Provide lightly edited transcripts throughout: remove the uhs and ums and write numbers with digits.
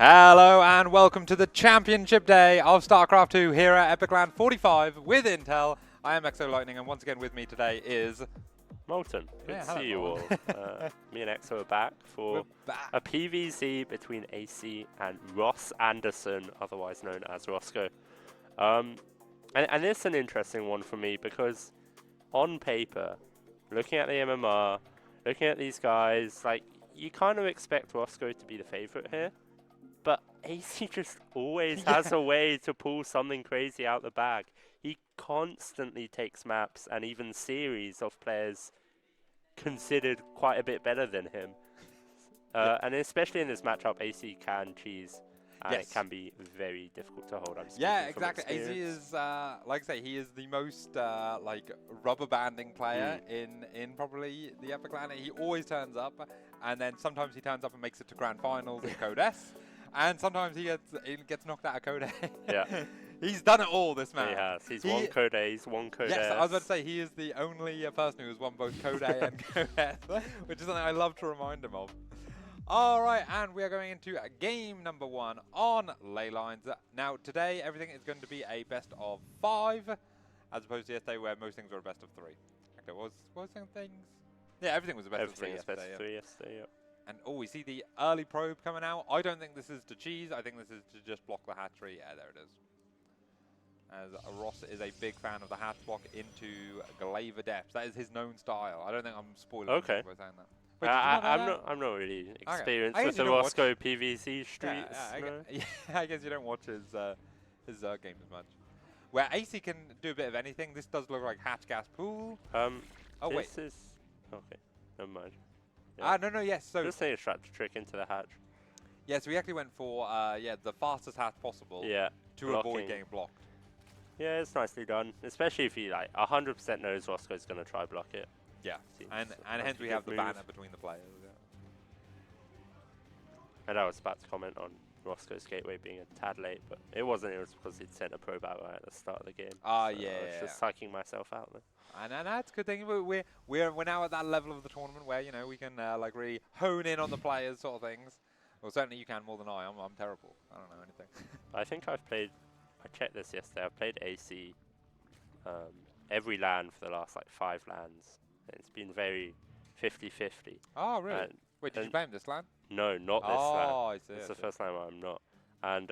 Hello and welcome to the championship day of Starcraft 2 here at EPIC45 with Intel. I am Exo Lightning and once again with me today is... Molten. Good to see you all. Molten. Me and Exo are back for a PvZ between Aicy and Ross Anderson, otherwise known as RosscO. And this is an interesting one for me because on paper, looking at the MMR, looking at these guys, like you kind of expect RosscO to be the favorite here. But Aicy just always has a way to pull something crazy out the bag. He constantly takes maps and even series of players considered quite a bit better than him. And especially in this matchup, Aicy can cheese. And it can be very difficult to hold. Yeah, exactly. Aicy is, like I say, he is the most like rubber banding player in probably the Epic Land. He always turns up, and then sometimes he turns up and makes it to Grand Finals in Code S. And sometimes he gets knocked out of Code A. Yeah. He's done it all, this man. He has. He's won Code A, he's won Code S. Yes, I was about to say, he is the only person who has won both Code A and Code S, which is something I love to remind him of. All right, and we are going into game number 1 on ley lines. Now, today, everything is going to be a best of 5, as opposed to yesterday, where most things were a best of 3. Okay, what was some things? Yeah, everything was a best of 3 yesterday. Best of 3 yesterday, yeah. And we see the early probe coming out. I don't think this is to cheese. I think this is to just block the hatchery. Yeah, there it is. As Ross is a big fan of the hatch block into Glaver Depths. That is his known style. I don't think I'm spoiling anything by saying that. Wait, I'm not really experienced with the RosscO PvZ streets. I guess you don't watch his game as much. Where Aicy can do a bit of anything. This does look like hatch gas pool. Oh wait. This is okay. Never mind. Yeah. No, yes. So just say a strategy trick into the hatch. Yeah, so we actually went for the fastest hatch possible. Yeah. To avoid getting blocked. Yeah, it's nicely done. Especially if he like 100% knows RosscO's going to try block it. Yeah, and hence we have the banner between the players. Yeah. And I was about to comment on RosscO's gateway being a tad late, but it wasn't. It was because he'd sent a probe out right at the start of the game. Ah, so yeah. I was just psyching myself out there. And that's a good thing. We're now at that level of the tournament where we can like really hone in on the players, sort of things. Well, certainly you can more than I. I'm terrible. I don't know anything. I think I've played. I checked this yesterday. I've played Aicy every LAN for the last like 5 LANs. It's been very 50-50. Oh, really? Wait, did you play him this LAN? No, not this LAN. Oh, I see. It's the first time I'm not. And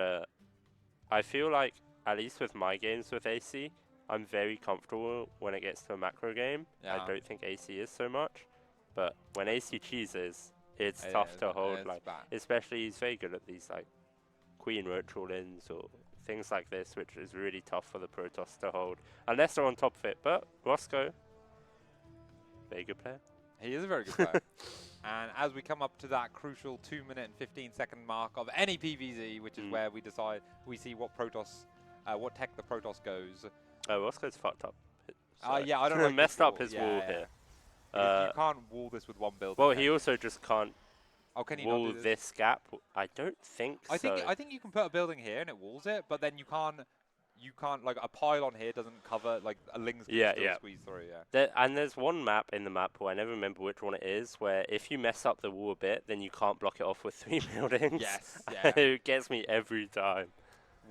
I feel like, at least with my games with Aicy, I'm very comfortable when it gets to a macro game. Yeah. I don't think Aicy is so much. But when Aicy cheeses, it's tough to hold. Like, especially he's very good at these like Queen Ritual ins or things like this, which is really tough for the Protoss to hold. Unless they're on top of it. But RosscO, very good player. He is a very good player. And as we come up to that crucial 2-minute and 15-second mark of any PvZ, which is where we see what Protoss, what tech the Protoss goes. Oh, RosscO's fucked up. Yeah, I don't know. Messed up his wall here. You can't wall this with one build. Well, he also just can't can he wall not do this gap. I don't think so. I think you can put a building here and it walls it, but then you can't like a pylon here doesn't cover like a Ling's can still squeeze through. Yeah. And there's one map in the map where I never remember which one it is, where if you mess up the wall a bit, then you can't block it off with 3 buildings. Yes. Yeah. It gets me every time.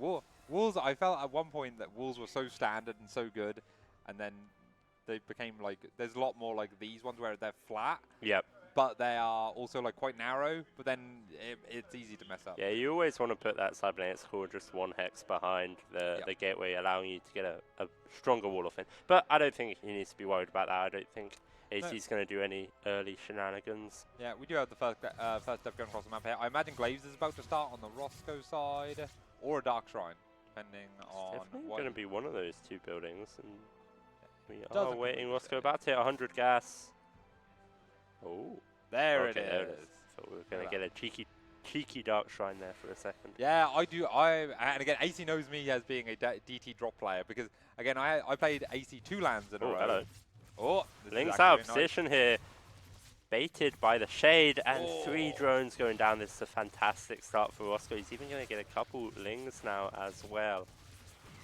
Walls, I felt at one point that walls were so standard and so good, and then they became like, there's a lot more like these ones where they're flat. Yep. But they are also like quite narrow, but then it's easy to mess up. Yeah, you always want to put that cybernetics core just 1 hex behind the gateway, allowing you to get a stronger wall off in. But I don't think he needs to be worried about that. I don't think Aicy's going to do any early shenanigans. Yeah, we do have the first step going across the map here. I imagine Glaves is about to start on the RosscO side, or a Dark Shrine, depending on It's definitely going to be one of those 2 buildings. And we are waiting. RosscO about to hit 100 gas. Oh, there it is. Thought we were going to get a cheeky Dark Shrine there for a second. Yeah, I do. And again, Aicy knows me as being a DT drop player because, again, I played Aicy 2 LANs in a row. Hello. Oh, Ling's out of position here. Baited by the shade and 3 drones going down. This is a fantastic start for RosscO. He's even going to get a couple Lings now as well.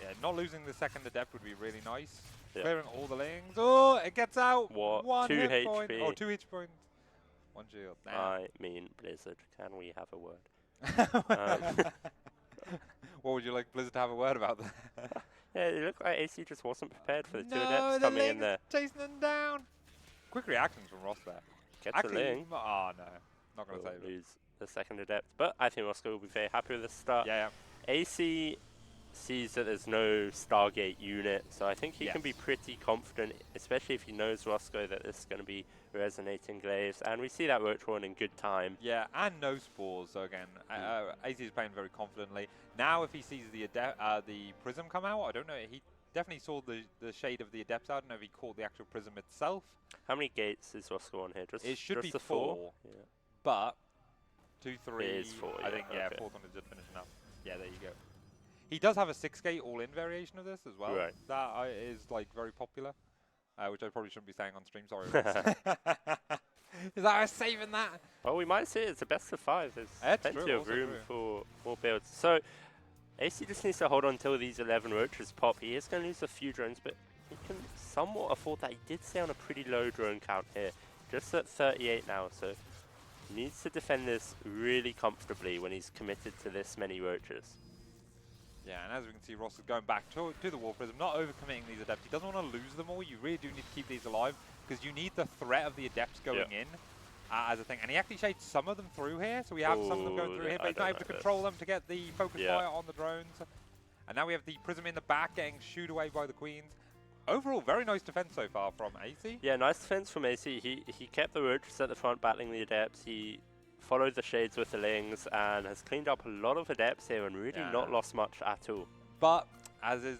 Yeah, not losing the second adept would be really nice. Clearing all the Lings. Oh, it gets out. What? 1 2 hit point. HP. Oh, 2 HP points. 1 shield. Nah. I mean, Blizzard, can we have a word? What would you like Blizzard to have a word about that? Yeah, it looked like Aicy just wasn't prepared for the two No, adepts the coming in there. chasing them down. Quick reactions from Ross there. Get Actually, the Ling. oh no, not going to save it. Lose the second adept, but I think RosscO will be very happy with the start. Yeah. Aicy sees that there's no Stargate unit, so I think he can be pretty confident, especially if he knows RosscO that this is going to be resonating glaives, and we see that Roach Horn in good time. Yeah, and no spores. So again, Aicy is playing very confidently. Now, if he sees the prism come out, I don't know. He definitely saw the shade of the adepts out. I don't know if he caught the actual prism itself. How many gates is RosscO on here? It should be just 4. Yeah. But 2, 3. It is 4. I think okay. 4th one is just finishing up. Yeah, there you go. He does have a 6-gate all-in variation of this as well. Right. That is like very popular, which I probably shouldn't be saying on stream. Sorry. Is that I was saving that? Well, we might see it's a best of 5. There's plenty of room for more builds. So Aicy just needs to hold on until these 11 roaches pop. He is going to lose a few drones, but he can somewhat afford that. He did stay on a pretty low drone count here, just at 38 now. So he needs to defend this really comfortably when he's committed to this many roaches. Yeah, and as we can see, Ross is going back to the War Prism, not overcommitting these Adepts. He doesn't want to lose them all. You really do need to keep these alive, because you need the threat of the Adepts going in as a thing. And he actually shades some of them through here, so we have some of them going through here, but he's not able to control them to get the focus fire on the drones. And now we have the Prism in the back getting shooed away by the Queens. Overall, very nice defense so far from Aicy. Yeah, nice defense from Aicy. He kept the roaches at the front battling the Adepts. He followed the shades with the Lings and has cleaned up a lot of Adepts here and really not lost much at all. But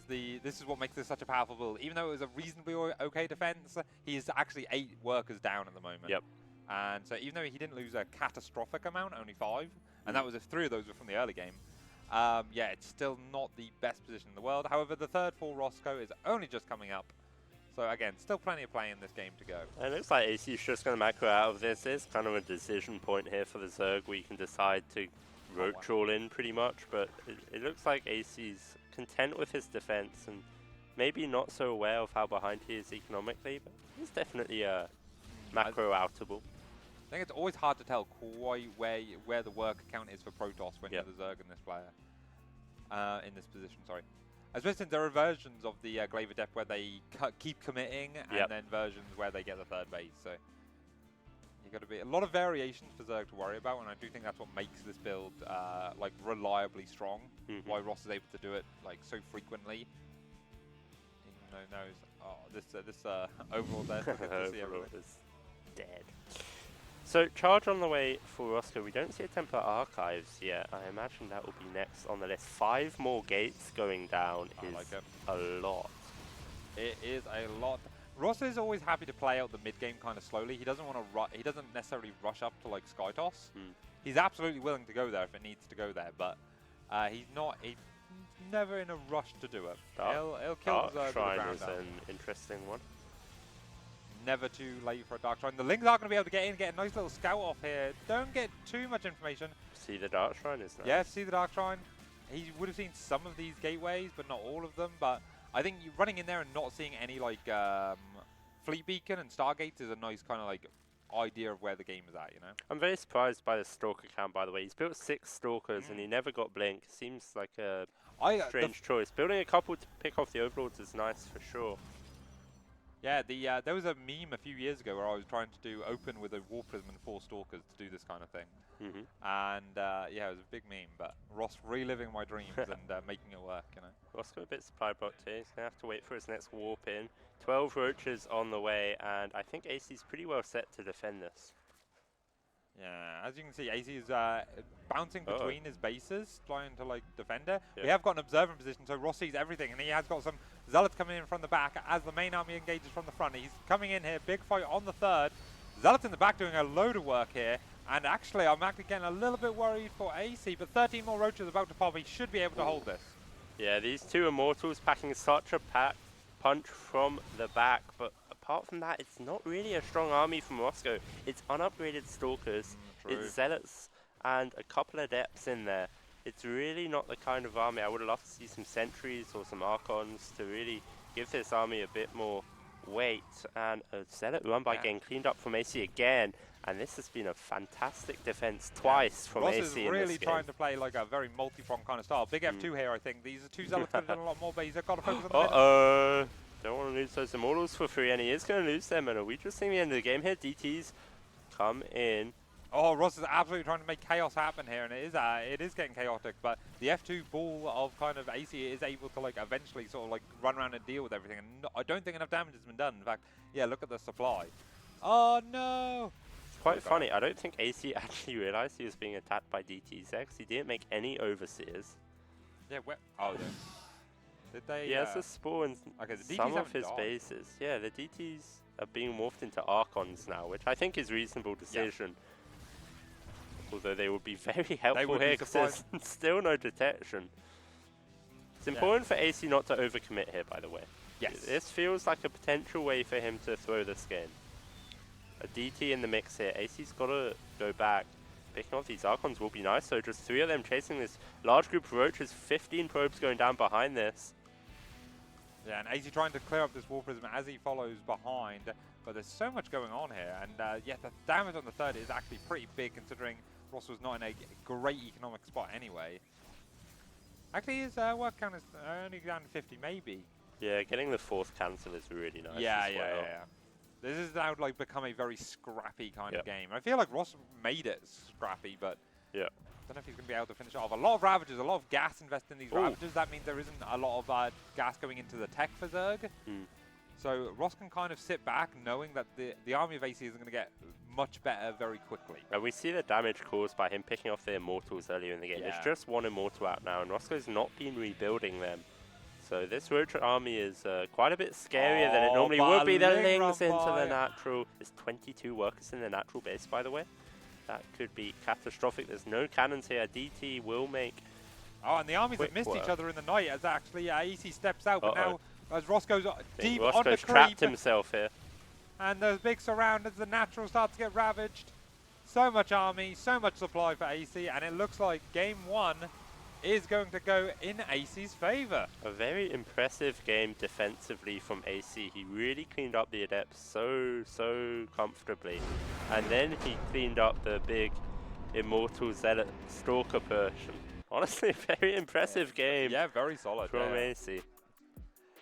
this is what makes this such a powerful build. Even though it was a reasonably okay defense, he is actually 8 workers down at the moment. Yep. And so even though he didn't lose a catastrophic amount, only 5, and that was if 3 of those were from the early game, yeah, it's still not the best position in the world. However, the third for RosscO is only just coming up. So again, still plenty of play in this game to go. And it looks like Aicy is just going to macro out of this. It's kind of a decision point here for the Zerg where you can decide to roach all in pretty much. But it looks like Aicy's content with his defense and maybe not so aware of how behind he is economically. But he's definitely macro outable. I think it's always hard to tell quite where the work count is for Protoss when you're the Zerg in this player. In this position, sorry. Especially since there are versions of the Glaive Adept where they keep committing, and then versions where they get the third base. So you got to be a lot of variations for Zerg to worry about, and I do think that's what makes this build like reliably strong. Why Ross is able to do it like so frequently. Even though this overall death is dead. So, charge on the way for RosscO. We don't see a Templar Archives yet. I imagine that will be next on the list. 5 more gates going down is a lot. It is a lot. Ross is always happy to play out the mid game kind of slowly. He doesn't want to. He doesn't necessarily rush up to like Sky Toss. He's absolutely willing to go there if it needs to go there, but he's not. He's never in a rush to do it. He'll kill the Shrine ground is an interesting one. Never too late for a Dark Shrine. The Lings are going to be able to get in, get a nice little scout off here. Don't get too much information. See the Dark Shrine is nice. Yeah, see the Dark Shrine. He would have seen some of these gateways, but not all of them. But I think running in there and not seeing any like Fleet Beacon and Stargates is a nice kind of like idea of where the game is at, you know? I'm very surprised by the Stalker count, by the way. He's built 6 Stalkers and he never got Blink. Seems like a strange choice. Building a couple to pick off the Overlords is nice for sure. Yeah, there was a meme a few years ago where I was trying to do open with a War Prism and 4 Stalkers to do this kind of thing. And yeah, it was a big meme, but Ross reliving my dreams and making it work, you know. RosscO a bit supply blocked here. He's going to have to wait for his next warp in. 12 roaches on the way, and I think Aicy's pretty well set to defend this. Yeah, as you can see, Aicy is bouncing between his bases, trying to like defend it. We have got an observer position, so Ross sees everything, and he has got some Zealots coming in from the back as the main army engages from the front. He's coming in here, big fight on the third. Zealots in the back doing a load of work here, and actually I'm actually getting a little bit worried for Aicy, but 13 more roaches about to pop. He should be able to hold this. Yeah, these 2 Immortals packing such a punch from the back, but apart from that, it's not really a strong army from RosscO. It's unupgraded Stalkers, it's Zealots, and a couple of Adepts in there. It's really not the kind of army I would have loved to see some Sentries or some Archons to really give this army a bit more wait. And a Zealot run by getting cleaned up from Aicy again. And this has been a fantastic defense twice from Ross Aicy is in really this game. trying to play like a very multi-pronged kind of style. Big F2 here, I think. These two Zealots could have done a lot more, but he's got to focus on the middle. Uh-oh. Don't want to lose those Immortals for free, and he is going to lose them. And are we just seeing the end of the game here? DTs come in. Oh, Ross is absolutely trying to make chaos happen here, and it is getting chaotic. But the F2 ball of kind of Aicy is able to like eventually sort of like run around and deal with everything. And no, I don't think enough damage has been done. In fact, yeah, look at the supply. Oh no! It's quite funny. I don't think Aicy actually realized he was being attacked by DTs. He didn't make any overseers. Yeah, oh, did they? He has a spawn okay, the DTs some of his died. bases. Yeah, the DTs are being morphed into Archons now, which I think is a reasonable decision. Yeah. Although they would be very helpful here because there's still no detection. It's important for Aicy not to overcommit here, by the way. Yes. This feels like a potential way for him to throw this game. A DT in the mix here. Aicy's got to go back. Picking off these Archons will be nice, so just 3 of them chasing this large group of Roaches, 15 probes going down behind this. Yeah, and Aicy trying to clear up this War Prism as he follows behind, but there's so much going on here, and yeah, the damage on the third is actually pretty big considering Ross was not in a great economic spot anyway. Actually, his work count is only down to 50, maybe. Yeah, getting the 4th cancel is really nice. Yeah, as well. yeah. This has now like become a very scrappy kind of game. I feel like Ross made it scrappy, but I don't know if he's going to be able to finish it off. A lot of Ravagers, a lot of gas invested in these Ravagers. That means there isn't a lot of gas going into the tech for Zerg. So Ross can kind of sit back knowing that the army of Aicy isn't going to get much better very quickly. And we see the damage caused by him picking off the Immortals earlier in the game. There's just 1 Immortal out now, and RosscO's not been rebuilding them. So this Roach army is quite a bit scarier than it normally would be. The Lings into the natural. There's 22 workers in the natural base, by the way. That could be catastrophic. There's no cannons here. DT will make and the armies have missed each other in the night as actually Aicy steps out, but now as Ross goes deep on the creep. Trapped himself here. And the big surround as the natural starts to get ravaged. So much army, so much supply for Aicy, and it looks like game 1 is going to go in Aicy's favor. A very impressive game defensively from Aicy. He really cleaned up the Adepts so comfortably. And then he cleaned up the big Immortal Zealot Stalker push. Honestly, a very impressive game. Yeah, very solid from Aicy.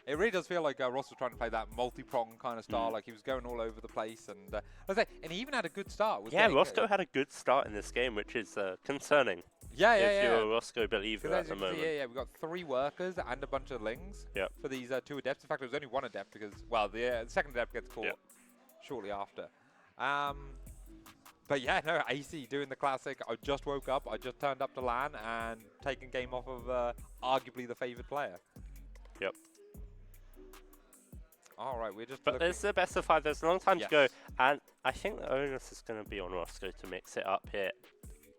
It really does feel like Ross was trying to play that multi-pronged kind of style, like he was going all over the place, and he even had a good start. RosscO had a good start in this game, which is concerning. Yeah, if you're a RosscO believer at the moment. We got 3 workers and a bunch of Lings for these 2 Adepts. In fact, there was only 1 Adept because, well, the second Adept gets caught shortly after. But yeah, no, Aicy doing the classic. I just woke up, I just turned up to LAN and taking game off of arguably the favoured player. Yep. All right, we're just. But there's the best of 5. There's a long time to go, and I think the onus is going to be on RosscO to mix it up here.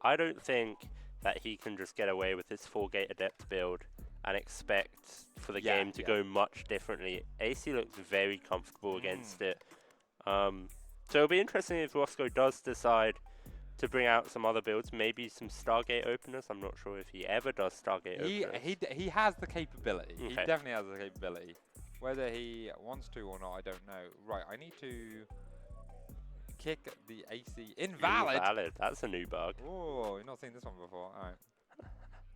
I don't think that he can just get away with his 4-gate Adept build and expect for the game to go much differently. Aicy looks very comfortable against it. So it'll be interesting if RosscO does decide to bring out some other builds, maybe some Stargate openers. I'm not sure if he ever does Stargate openers. He has the capability. Okay. He definitely has the capability. Whether he wants to or not, I don't know. Right, I need to kick the Aicy. Invalid! Invalid, that's a new bug. Oh, you've not seen this one before. All right.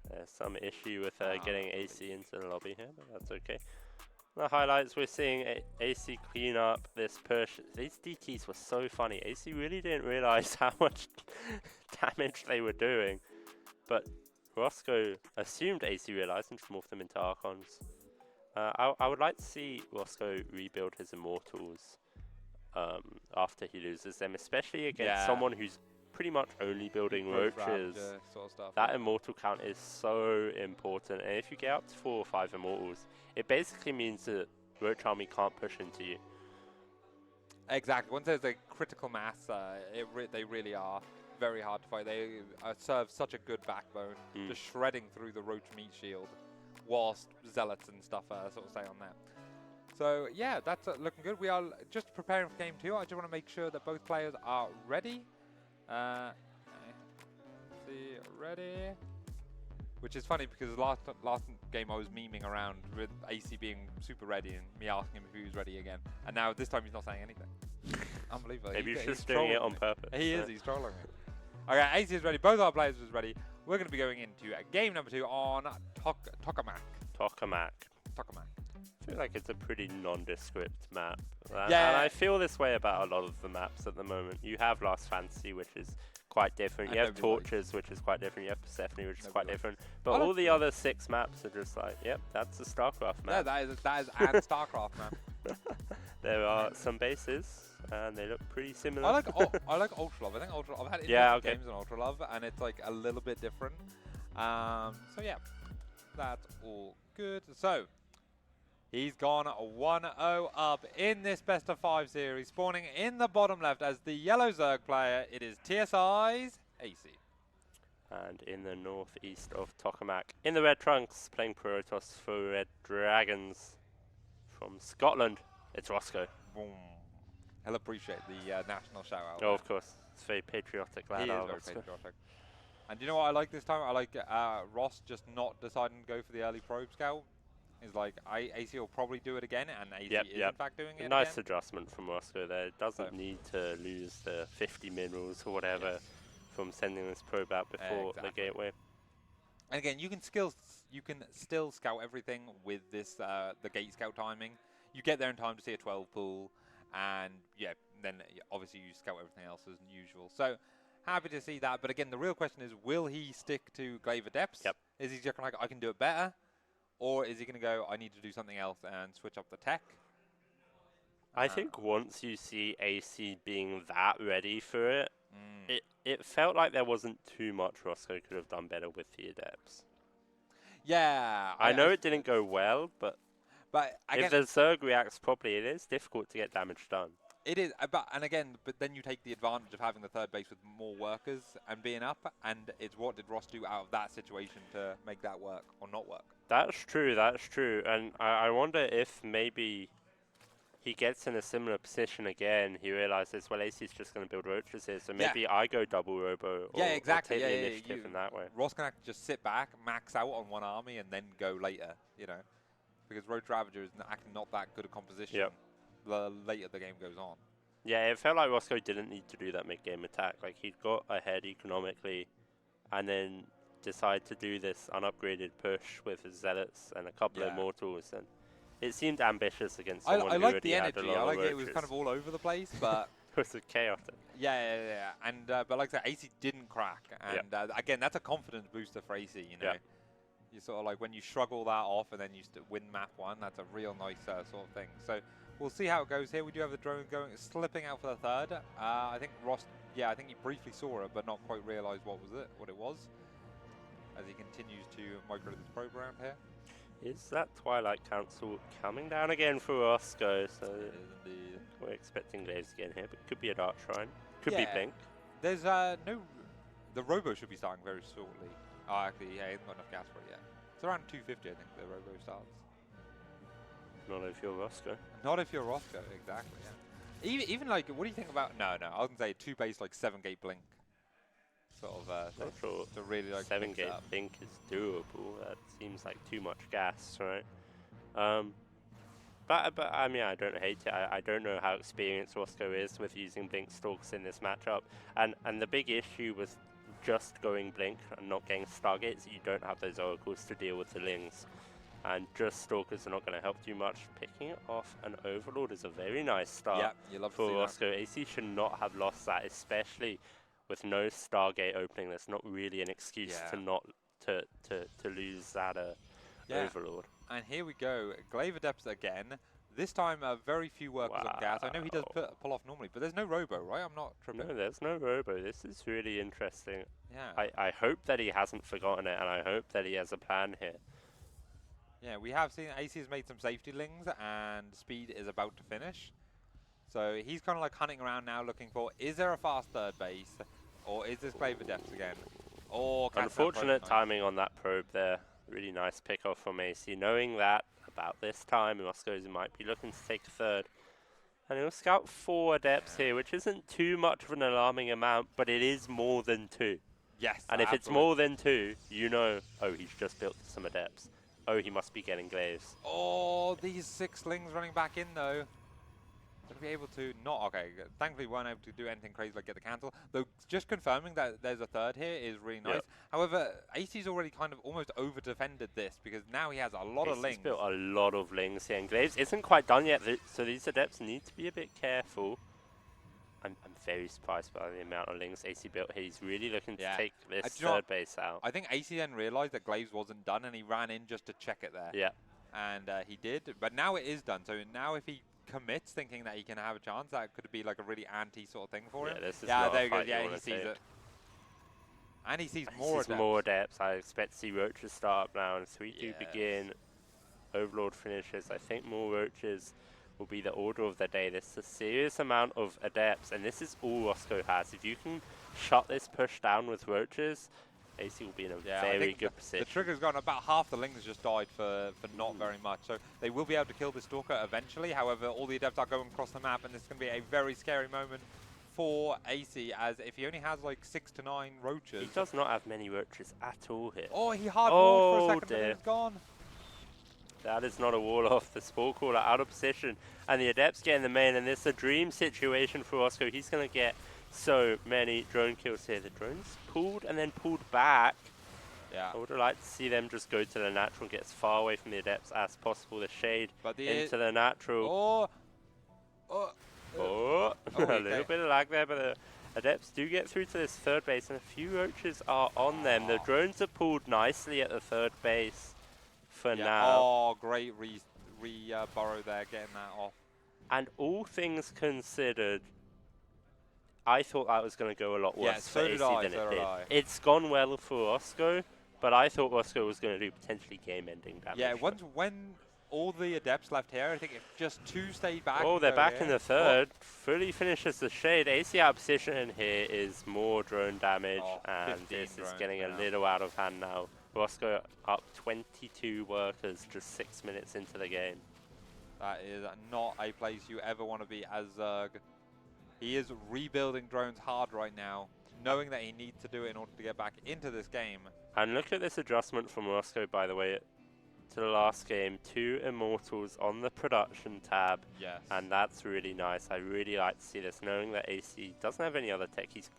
There's some issue with getting Aicy into the lobby here, but that's okay. The highlights, we're seeing Aicy clean up this push. These DTs were so funny. Aicy really didn't realize how much damage they were doing. But RosscO assumed Aicy realized and just morphed them into Archons. I would like to see RosscO rebuild his Immortals after he loses them, especially against someone who's pretty much only building Roaches. Sort of stuff, that Immortal count is so important, and if you get up to 4 or 5 Immortals, it basically means that Roach Army can't push into you. Exactly. Once there's a critical mass, they really are very hard to fight. They serve such a good backbone, just shredding through the Roach meat shield, whilst Zealots and stuff sort of stay on that. So yeah, that's looking good. We are just preparing for game 2. I just want to make sure that both players are ready. See, ready. Which is funny because last game I was memeing around with Aicy being super ready and me asking him if he was ready again. And now this time he's not saying anything. Unbelievable. Maybe he's just doing it on purpose. He is, he's trolling me. Okay, Aicy is ready. Both our players is ready. We're going to be going into game number 2 on Tokamak. Tokamak. Tokamak. I feel like it's a pretty nondescript map. Yeah. And I feel this way about a lot of the maps at the moment. You have Last Fantasy, which is quite different. You have Torches, which is quite different. You have Persephone, which is quite different. But all the other 6 maps are just like, yep, that's a Starcraft map. Yeah, that is an Starcraft map. There are some bases, and they look pretty similar. I like Ultra Love. I think Ultra Love. I've had games on Ultra Love, and it's like a little bit different. So yeah, that's all good. So he's gone 1-0 up in this best of 5 series, spawning in the bottom left as the yellow Zerg player. It is TSI's Aicy. And in the northeast of Tokamak, in the red trunks, playing Protoss for Red Dragons from Scotland, it's RosscO. Boom. He'll appreciate the national shout out. Oh, of course. It's very patriotic. He is very patriotic. And do you know what I like this time? I like Ross just not deciding to go for the early probe scout. He's like, Aicy will probably do it again, and Aicy is in fact doing it Nice again. adjustment from RosscO there. It doesn't need to lose the 50 minerals or whatever from sending this probe out before the gateway. And again, you can still scout everything with this the gate scout timing. You get there in time to see a 12 pool, and yeah, then obviously you scout everything else as usual. So happy to see that. But again, the real question is, will he stick to Glaive Adepts? Yep. Is he just like, I can do it better? Or is he going to go, I need to do something else and switch up the tech? I think once you see Aicy being that ready for it, it felt like there wasn't too much RosscO could have done better with the Adepts. Yeah. I know it didn't go well, but if the Zerg reacts properly, it is difficult to get damage done. It is, but then you take the advantage of having the third base with more workers and being up, and it's what did Ross do out of that situation to make that work or not work? That's true, and I wonder if maybe he gets in a similar position again. He realizes, well, Aicy's just going to build roaches here, so maybe I go double robo or, or take the initiative in that way. Ross can actually just sit back, max out on one army, and then go later, you know, because Roach Ravager is actually not that good a composition. Yep. The later the game goes on. Yeah, it felt like RosscO didn't need to do that mid-game attack. Like, he'd got ahead economically, and then decide to do this unupgraded push with his Zealots and a couple of Immortals, and it seemed ambitious against someone who already had a lot of roaches. I like it. It was kind of all over the place, but it was chaotic. Yeah. And but like I said, Aicy didn't crack, and again, that's a confidence booster for Aicy. You know, you sort of like when you shrug all that off and then you win map 1. That's a real nice sort of thing. So we'll see how it goes here. We do have the drone slipping out for the third. I think Ross, I think he briefly saw it, but not quite realised what it was, as he continues to micro this program here. Is that Twilight Council coming down again for RosscO? So it is indeed. We're expecting Glaives again here, but could be a Dark Shrine. Could be Blink. There's no... The Robo should be starting very shortly. Oh, actually, he hasn't got enough gas for it yet. It's around 250, I think, the Robo starts. Not if you're RosscO. Not if you're RosscO, exactly, yeah. Even like, what do you think about... No, I was going to say 2 base, like 7-gate Blink. Sort of, not sure. To really, like, 7-gate Blink is doable. That seems like too much gas, right? But I mean, I don't hate it. I don't know how experienced RosscO is with using Blink Stalks in this matchup. And the big issue with just going Blink and not getting Stargates, you don't have those Oracles to deal with the Lings. And just Stalkers are not going to help too much. Picking off an Overlord is a very nice start for RosscO. Aicy should not have lost that, especially with no Stargate opening. That's not really an excuse to not to lose that Overlord. And here we go, Glaive Adepts again. This time, very few workers on gas. I know he does pull off normally, but there's no Robo, right? I'm not tripping. No, there's no Robo. This is really interesting. Yeah. I hope that he hasn't forgotten it, and I hope that he has a plan here. Yeah, we have seen Aicy has made some safety lings, and Speed is about to finish. So he's kind of like hunting around now, looking for, is there a fast third base, or is this Glaive Adepts again? Or unfortunate timing on that probe there. Really nice pick off from Aicy, knowing that about this time RosscO might be looking to take a third. And he'll scout 4 Adepts here, which isn't too much of an alarming amount, but it is more than 2. Yes. And if it's more than 2, you know, oh, he's just built some adepts. Oh, he must be getting glaives. Oh, these 6 slings running back in though. Going to be able to not, okay, thankfully we weren't able to do anything crazy like get the cancel. Though just confirming that there's a 3rd here is really nice. Yep. However, Aicy's already kind of almost over defended this because now he has a lot of lings. He's built a lot of lings here, and glaives isn't quite done yet, so these adepts need to be a bit careful. I'm very surprised by the amount of lings Aicy built here. He's really looking to take this 3rd base out. I think Aicy then realized that glaives wasn't done and he ran in just to check it there. Yeah. And he did, but now it is done. So now if he commits thinking that he can have a chance, that could be like a really anti sort of thing for him. This is there you go. Yeah, he sees it. And he sees more adepts. I expect to see roaches start up now, and 3-2 begin. Overlord finishes. I think more roaches will be the order of the day. This is a serious amount of adepts, and this is all RosscO has. If you can shut this push down with roaches, Aicy will be in a very good position. The trigger's gone. About half the lings just died for not very much. So they will be able to kill the Stalker eventually. However, all the adepts are going across the map, and this is going to be a very scary moment for Aicy, as if he only has like 6 to 9 roaches. He does not have many roaches at all here. Oh, he hard-walled for a second, but it's gone. That is not a wall off. The Spore Caller out of position, and the adepts get in the main, and this is a dream situation for RosscO. He's going to get so many drone kills here. The drones pulled and then pulled back. Yeah. I would have liked to see them just go to the natural and get as far away from the adepts as possible. The shade into the natural. A little bit of lag there, but the adepts do get through to this 3rd base, and a few roaches are on them. The drones are pulled nicely at the 3rd base for now. Oh, great burrow there, getting that off. And all things considered, I thought that was going to go a lot worse for Aicy than it did. It's gone well for RosscO, but I thought RosscO was going to do potentially game-ending damage. Yeah, when all the adepts left here, I think if just 2 stayed back. Oh, they're back in the 3rd. Fully finishes the shade. Aicy out of position here is more drone damage, and this is getting a little out of hand now. RosscO up 22 workers just 6 minutes into the game. That is not a place you ever want to be as Zerg. He is rebuilding drones hard right now, knowing that he needs to do it in order to get back into this game. And look at this adjustment from RosscO, by the way, to the last game. 2 Immortals on the production tab. Yes. And that's really nice. I really like to see this, knowing that Aicy doesn't have any other tech. He's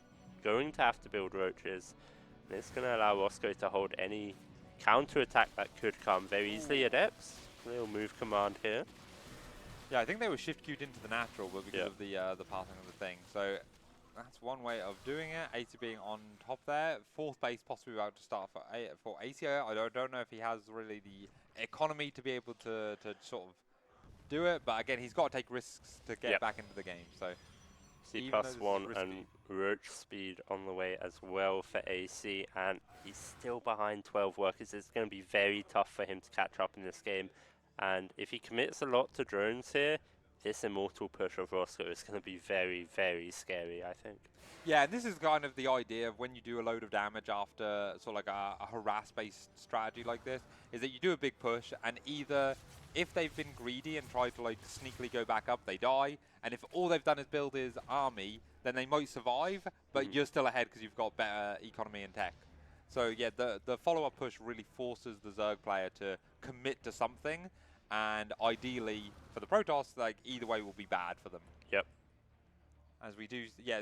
going to have to build roaches. And it's going to allow RosscO to hold any counter-attack that could come very easily. Adepts, little move command here. Yeah, I think they were shift queued into the natural, but because of the passing of the thing. So that's one way of doing it. Aicy being on top there. 4th base possibly about to start for Aicy. I don't know if he has really the economy to be able to sort of do it, but again, he's got to take risks to get back into the game. So C+1 and roach speed on the way as well for Aicy, and he's still behind 12 workers. It's going to be very tough for him to catch up in this game. And if he commits a lot to drones here, this immortal push of RosscO is going to be very, very scary, I think. Yeah, and this is kind of the idea of when you do a load of damage after sort of like a harass-based strategy like this, is that you do a big push, and either if they've been greedy and tried to like sneakily go back up, they die, and if all they've done is build his army, then they might survive, but you're still ahead because you've got better economy and tech. So yeah, the follow-up push really forces the Zerg player to commit to something, and ideally for the Protoss, like either way will be bad for them. Yep. As we do, yeah,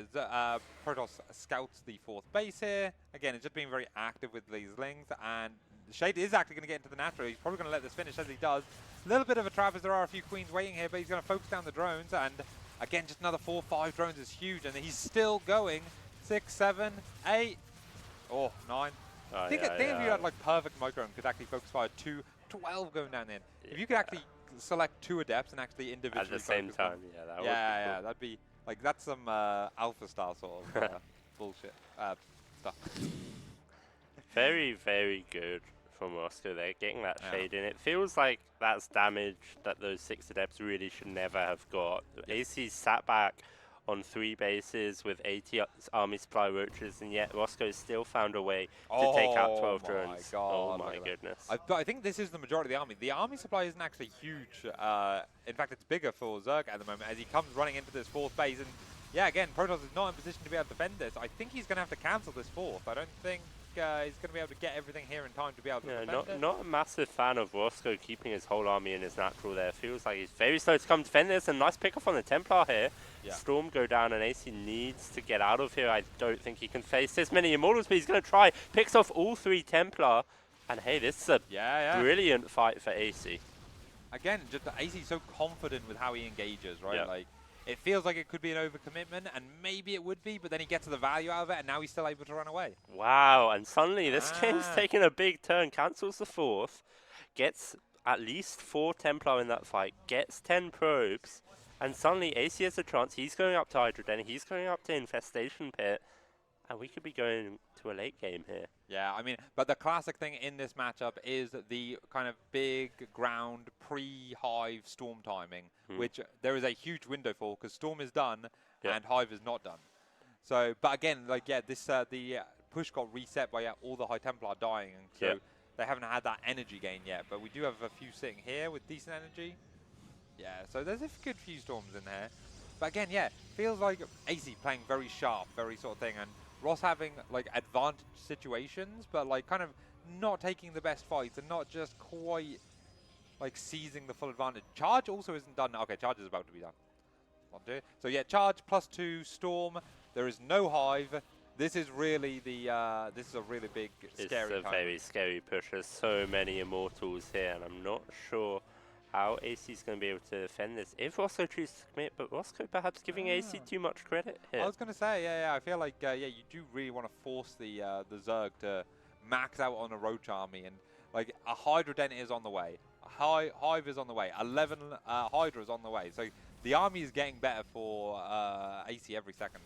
Protoss scouts the 4th base here. Again, it's just being very active with these lings, and Shade is actually going to get into the natural. He's probably going to let this finish as he does. A little bit of a trap as there are a few queens waiting here, but he's going to focus down the drones, and again, just another 4 or 5 drones is huge, and he's still going. 6, 7, 8, 9. I think if you had like perfect micro and could actually focus fire 2, 12 going down in. If you could actually select 2 adepts and actually individually at the same time, that would be cool. That'd be like that's some alpha style sort of bullshit stuff. Very, very good from RosscO there, getting that shade in. It feels like that's damage that those 6 adepts really should never have got. Aicy sat back on 3 bases with 80 army supply roaches, and yet RosscO still found a way to take out 12 drones. Oh my goodness. I think this is the majority of the army. The army supply isn't actually huge. In fact, it's bigger for Zerg at the moment as he comes running into this 4th base. And yeah, again, Protoss is not in position to be able to defend this. I think he's going to have to cancel this fourth. I don't think he's going to be able to get everything here in time to be able to defend it. Not a massive fan of RosscO keeping his whole army in his natural there. Feels like he's very slow to come defend this, and nice pick off on the Templar here. Yeah. Storm go down, and Aicy needs to get out of here. I don't think he can face this many Immortals, but he's going to try. Picks off all 3 Templar, and hey, this is a brilliant fight for Aicy. Again, just Aicy's so confident with how he engages, right? Yep. Like, it feels like it could be an overcommitment, and maybe it would be, but then he gets to the value out of it, and now he's still able to run away. Wow, and suddenly this game's taking a big turn. Cancels the fourth, gets at least 4 Templar in that fight, gets 10 probes, and suddenly Aicy has a chance. He's going up to Hydra Den, he's going up to Infestation Pit, and we could be going to a late game here. Yeah, I mean, but the classic thing in this matchup is the kind of big ground pre-Hive Storm timing, which there is a huge window for because Storm is done and Hive is not done. So, but again, like, yeah, this the push got reset by all the High Templar dying, and so they haven't had that energy gain yet. But we do have a few sitting here with decent energy. Yeah, so there's a good few Storms in there. But again, yeah, feels like Aicy playing very sharp, very sort of thing, and Ross having like advantage situations, but like kind of not taking the best fights and not just quite like seizing the full advantage. Charge also isn't done. Okay, charge is about to be done. So yeah, charge +2 Storm. There is no Hive. This is really the this is a really big scary. It's a very scary push. There's so many Immortals here, and I'm not sure how Aicy's going to be able to defend this if RosscO chooses to commit, but RosscO perhaps giving Aicy too much credit here. I was going to say, yeah, I feel like, yeah, you do really want to force the Zerg to max out on a Roach army, and like a Hydra Den is on the way, a Hive is on the way, 11 Hydra is on the way, so the army is getting better for Aicy every second.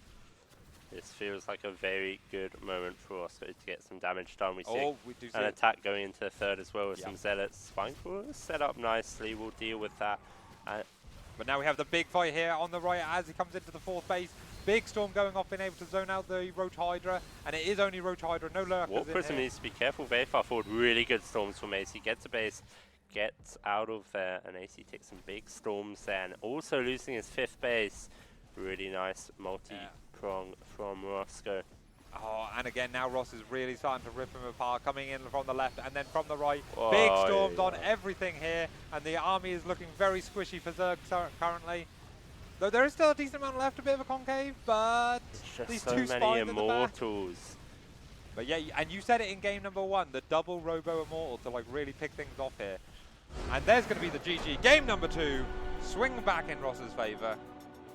This feels like a very good moment for RosscO to get some damage done. We see an attack going into the third as well with some Zealots. Spinecrawler set up nicely, we'll deal with that. But now we have the big fight here on the right as he comes into the fourth base. Big Storm going off, being able to zone out the Roach Hydra, and it is only Roach Hydra, no lurkers. Warp Prism needs to be careful, very far forward. Really good Storms from Aicy. Gets a base, gets out of there, and Aicy takes some big Storms there, and also losing his 5th base. Really nice multi-prong from RosscO. Oh, and again, now Ross is really starting to rip him apart, coming in from the left and then from the right. Big Storms on everything here, and the army is looking very squishy for Zerg currently. Though there is still a decent amount left, a bit of a concave, but these so two many Immortals. But yeah, and you said it in game number 1, the double Robo Immortal to like really pick things off here. And there's going to be the GG. Game number 2, swing back in Ross's favour.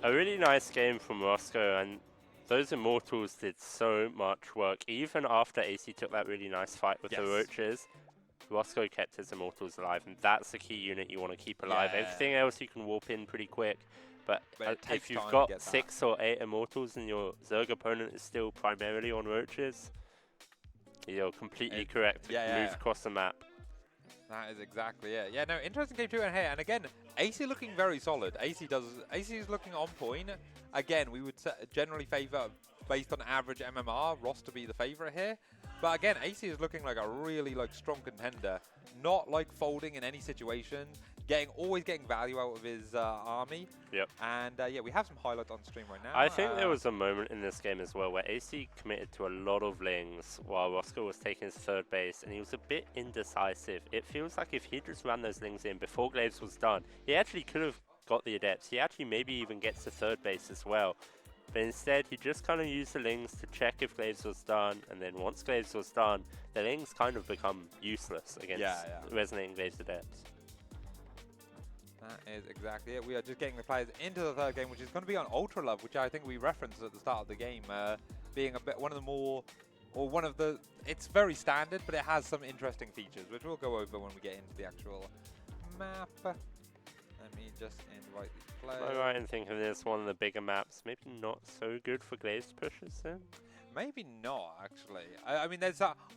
A really nice game from RosscO, and those Immortals did so much work. Even after Aicy took that really nice fight with the Roaches, RosscO kept his Immortals alive, and that's the key unit you want to keep alive. Everything else you can warp in pretty quick, but if you've got 6 or 8 Immortals and your Zerg opponent is still primarily on Roaches, you're completely correct to move across the map. That is exactly it. Yeah, no, interesting game 2 in here. And again, Aicy looking very solid. Aicy is looking on point. Again, we would generally favour, based on average MMR, Ross to be the favourite here. But again, Aicy is looking like a really strong contender. Not like folding in any situation. Always getting value out of his army. Yep. And yeah, we have some highlights on stream right now. I think there was a moment in this game as well where Aicy committed to a lot of lings while RosscO was taking his 3rd base, and he was a bit indecisive. It feels like if he just ran those lings in before Glaives was done, he actually could have got the Adepts. He actually maybe even gets to 3rd base as well. But instead, he just kind of used the lings to check if Glaives was done, and then once Glaives was done, the lings kind of become useless against Resonating Glaives Adepts. That is exactly it. We are just getting the players into the 3rd game, which is going to be on Ultra Love, which I think we referenced at the start of the game, being a bit one of the more, or one of the, it's very standard, but it has some interesting features, which we'll go over when we get into the actual map. Let me just invite the players. Am I right in thinking this one of the bigger maps, maybe not so good for Glaives pushes then? Maybe not, actually. I mean,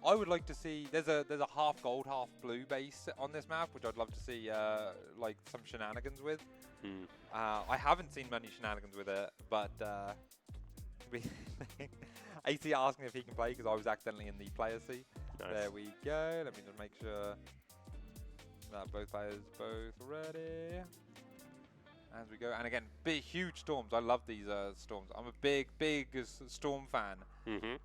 I would like to see. There's a half gold, half blue base on this map, which I'd love to see like some shenanigans with. I haven't seen many shenanigans with it, but Aicy asking if he can play because I was accidentally in the player seat. Nice. There we go. Let me just make sure that both players both ready. as we go. And again, big, huge storms. I love these storms. I'm a big storm fan.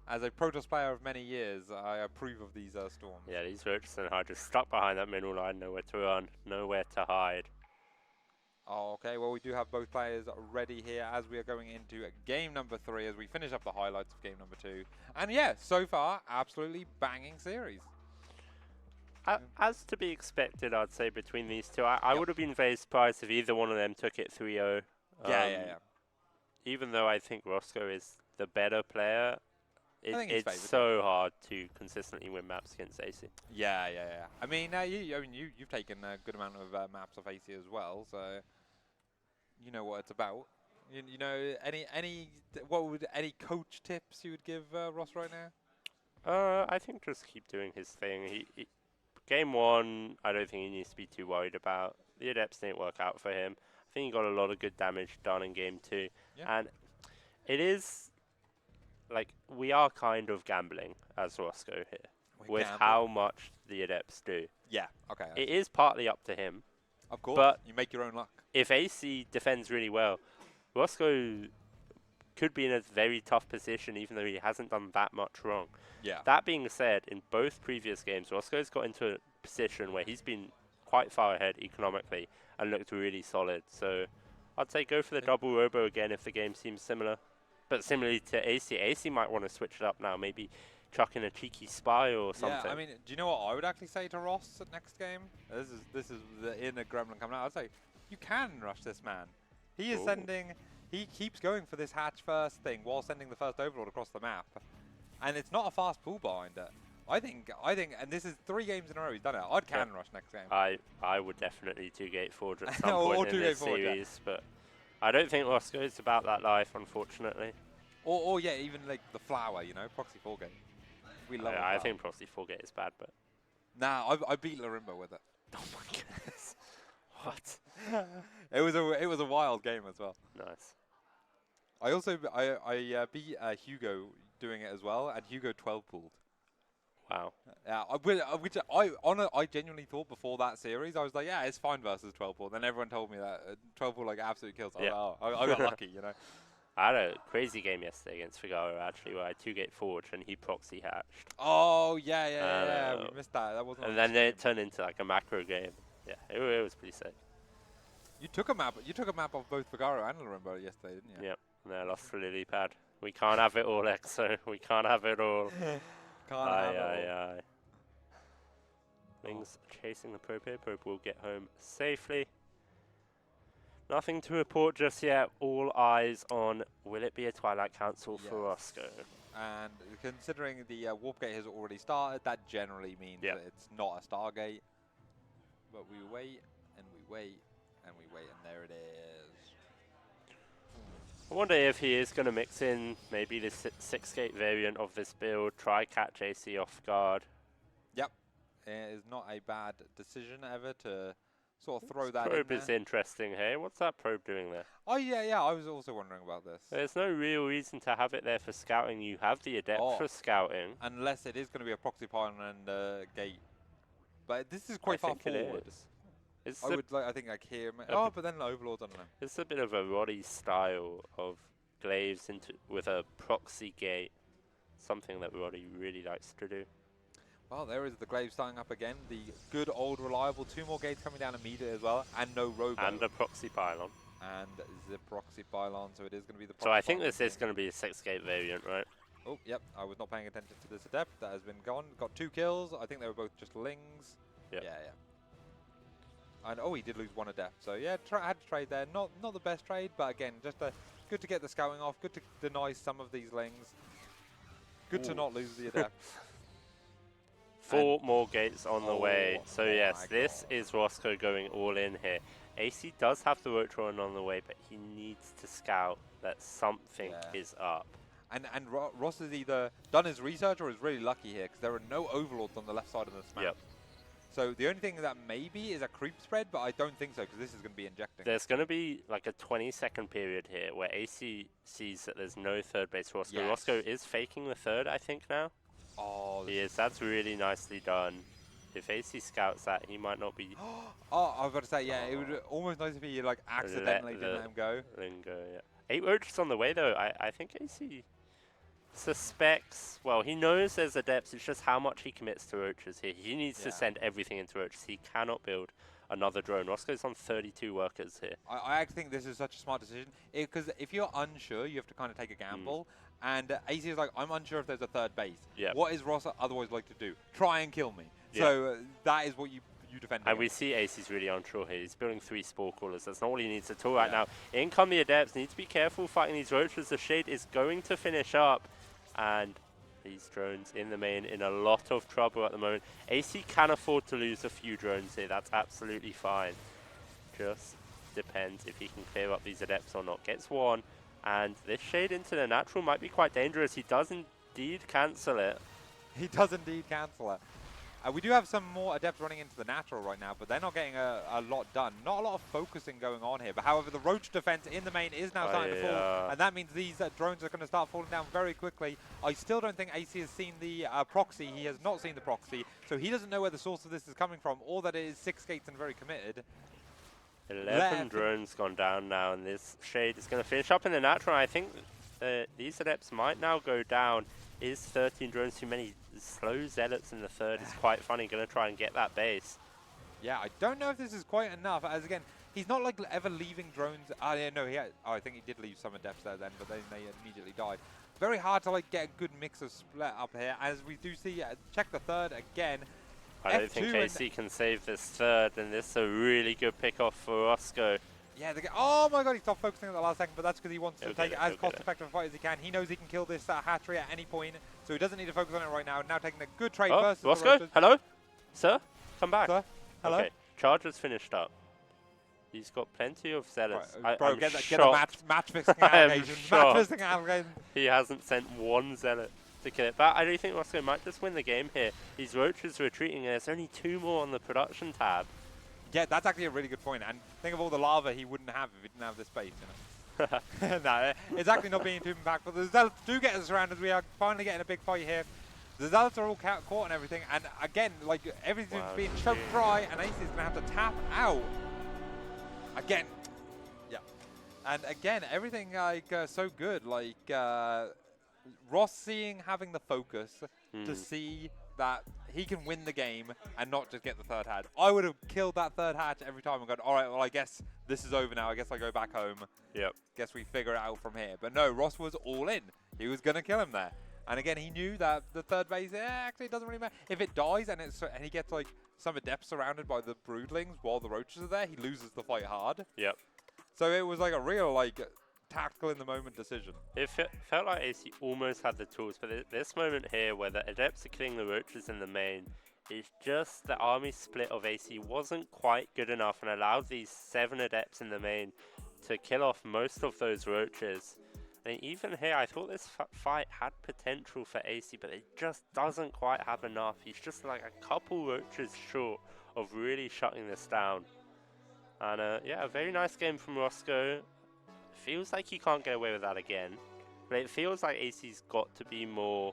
As a Protoss player of many years, I approve of these storms. Yeah, these Roaches are just stuck behind that middle line, nowhere to run, nowhere to hide. Oh, okay, well, we do have both players ready here as we are going into game number 3 as we finish up the highlights of game number 2. And yeah, so far, absolutely banging series. As to be expected, I'd say, between these two. I would have been very surprised if either one of them took it 3-0. Yeah. Even though I think RosscO is the better player, it's so favored. hard to consistently win maps against Aicy. Yeah. I mean, you've taken a good amount of maps off Aicy as well, so you know what it's about. You know, any coach tips you would give Ross right now? I think just keep doing his thing. Game 1, I don't think he needs to be too worried about. The Adepts didn't work out for him. I think he got a lot of good damage done in Game 2. Yeah. And it is, like, we are kind of gambling as RosscO here with how much the Adepts do. Yeah, okay. It is partly up to him. Of course, but you make your own luck. If Aicy defends really well, RosscO could be in a very tough position even though he hasn't done that much wrong. Yeah. That being said, in both previous games, RosscO's got into a position where he's been quite far ahead economically and looked really solid. So I'd say go for the double robo again if the game seems similar. But similarly to Aicy, Aicy might want to switch it up now, maybe chuck in a cheeky spy or something. Yeah, I mean, do you know what I would actually say to Ross at next game? This is the inner gremlin coming out. I'd say, you can rush this man. He is he keeps going for this hatch first thing while sending the first overlord across the map. And it's not a fast pull behind it. I think, and this is 3 games in a row he's done it. I'd can rush next game. I would definitely 2-gate forge at some point in this series, but I don't think RosscO is about that life, unfortunately. Or yeah, even like the flower, you know, proxy 4-gate. We love it. I think proxy 4-gate is bad, but nah, I beat Larimba with it. Oh my goodness! What? it was a wild game as well. Nice. I also beat Hugo doing it as well, and Hugo 12 pulled. Wow. Yeah, which I genuinely thought before that series, I was like, yeah, it's fine versus 12 pull. Then everyone told me that 12 pull like absolute kills. I was like, oh, I got lucky, you know. I had a crazy game yesterday against Figaro actually, where I 2-gate forge and he proxy hatched. Oh yeah, we missed that. That wasn't. And then it turned into like a macro game. Yeah, it was pretty sick. You took a map of both Figaro and Larimba yesterday, didn't you? Yep. And I lost to Lilypad. We can't have it all, EXO. We can't have it all. Can't have it all. Ming's chasing the probe here. Probe will get home safely. Nothing to report just yet. All eyes on, will it be a Twilight Council for RosscO? And considering the Warp Gate has already started, that generally means that it's not a Stargate. But we wait, and we wait, and we wait, and there it is. I wonder if he is going to mix in maybe the 6-gate variant of this build, try catch Aicy off guard. Yep. It is not a bad decision ever to sort of throw that probe in is interesting here. What's that probe doing there? Oh, yeah, I was also wondering about this. There's no real reason to have it there for scouting. You have the Adept for scouting. Unless it is going to be a proxy pylon and gate. But this is quite far forward. I think like here. But then Overlords, I don't know. It's a bit of a Roddy style of glaives with a proxy gate. Something that Roddy really likes to do. Well, there is the glaive starting up again. The good old reliable 2 more gates coming down immediately as well, and no robo. And a proxy pylon. And the proxy pylon, so it is going to be the proxy So I think this is going to be a 6-gate variant, right? Oh, yep. I was not paying attention to this Adept. That has been gone. Got 2 kills. I think they were both just lings. Yep. Yeah. And he did lose 1 Adept. So yeah, had to trade there. Not the best trade, but again, just good to get the scouting off. Good to deny some of these lings. Good to not lose the Adept. 4 more gates on the way. So yes, this is RosscO going all in here. Aicy does have the Rotron on the way, but he needs to scout that something is up. And Ross has either done his research or is really lucky here, because there are no Overlords on the left side of this map. Yep. So the only thing that maybe is a creep spread, but I don't think so, because this is going to be injecting. There's going to be like a 20-second period here where Aicy sees that there's no third base RosscO. Yes. RosscO is faking the third, I think, now. Oh, He is. That's really nicely done. if AC scouts that, he might not be. Oh, I was about to say, yeah, it would almost nice if he like accidentally didn't let him go. Let him go, yeah. 8 roaches on the way though. I think AC suspects, well, he knows there's a depth, it's just how much he commits to roaches here. He needs to send everything into roaches. He cannot build another drone. RosscO's on 32 workers here. I actually think this is such a smart decision, because if you're unsure, you have to kind of take a gamble. And AC is like, I'm unsure if there's a third base. What is Ross otherwise like to do? Try and kill me. So that is what you defend. And we see Aicy's really unsure here. He's building 3 spore crawlers. That's not all he needs at all right now. In come the adepts. Need to be careful fighting these roaches. The shade is going to finish up. And these drones in the main in a lot of trouble at the moment. AC can afford to lose a few drones here. That's absolutely fine. Just depends if he can clear up these adepts or not. Gets one. And this shade into the natural might be quite dangerous. He does indeed cancel it. He does indeed cancel it. We do have some more adepts running into the natural right now, but they're not getting a lot done. Not a lot of focusing going on here. But however, the roach defense in the main is now starting to fall, and that means these drones are going to start falling down very quickly. I still don't think AC has seen the proxy. He has not seen the proxy, so he doesn't know where the source of this is coming from, or that it is 6 gates and very committed. 11 drones gone down now, and this shade is going to finish up in the natural. I think these adepts might now go down. Is 13 drones too many? Slow zealots in the third is quite funny. Going to try and get that base. Yeah, I don't know if this is quite enough. As again, he's not like ever leaving drones. Yeah, no, I think he did leave some adepts there then, but then they immediately died. Very hard to like get a good mix of split up here. As we do see, check the third again. I don't think AC can save this third, and this is a really good pick off for RosscO. Yeah, oh my god, he stopped focusing at the last second, but that's because he wants to take it as cost-effective a fight as he can. He knows he can kill this hatchery at any point, so he doesn't need to focus on it right now. Now taking a good trade versus RosscO, hello? Sir? Come back. Sir? Hello? Okay, Charger's finished up. He's got plenty of zealots. Right, bro, get a match-fixing allegation. Match-fixing allegation. He hasn't sent one zealot to kill it. But I do think RosscO might just win the game here. These roaches retreating, and there's only 2 more on the production tab. Yeah, that's actually a really good point. And think of all the lava he wouldn't have if he didn't have this base, you know. No, it's actually not being too impactful. The Zealots do get us surrounded. We are finally getting a big fight here. The Zealots are all caught and everything. And again, like, everything's being choked dry, and Ace is going to have to tap out. Again. Yeah. And again, everything, like, so good. Like, Ross having the focus to see that he can win the game and not just get the third hatch. I would have killed that third hatch every time and gone, all right, well, I guess this is over now. I guess I go back home. Yep. Guess we figure it out from here. But no, Ross was all in. He was going to kill him there. And again, he knew that the third base, actually, it doesn't really matter. If it dies and he gets, like, some adepts surrounded by the broodlings while the roaches are there, he loses the fight hard. Yep. So it was, like, a real, like, tactical in the moment decision. It felt like AC almost had the tools, but this moment here where the adepts are killing the roaches in the main, it's just the army split of AC wasn't quite good enough and allowed these 7 adepts in the main to kill off most of those roaches. And even here, I thought this fight had potential for AC, but it just doesn't quite have enough. He's just like a couple roaches short of really shutting this down. And yeah, a very nice game from RosscO. Feels like he can't get away with that again, but it feels like AC's got to be more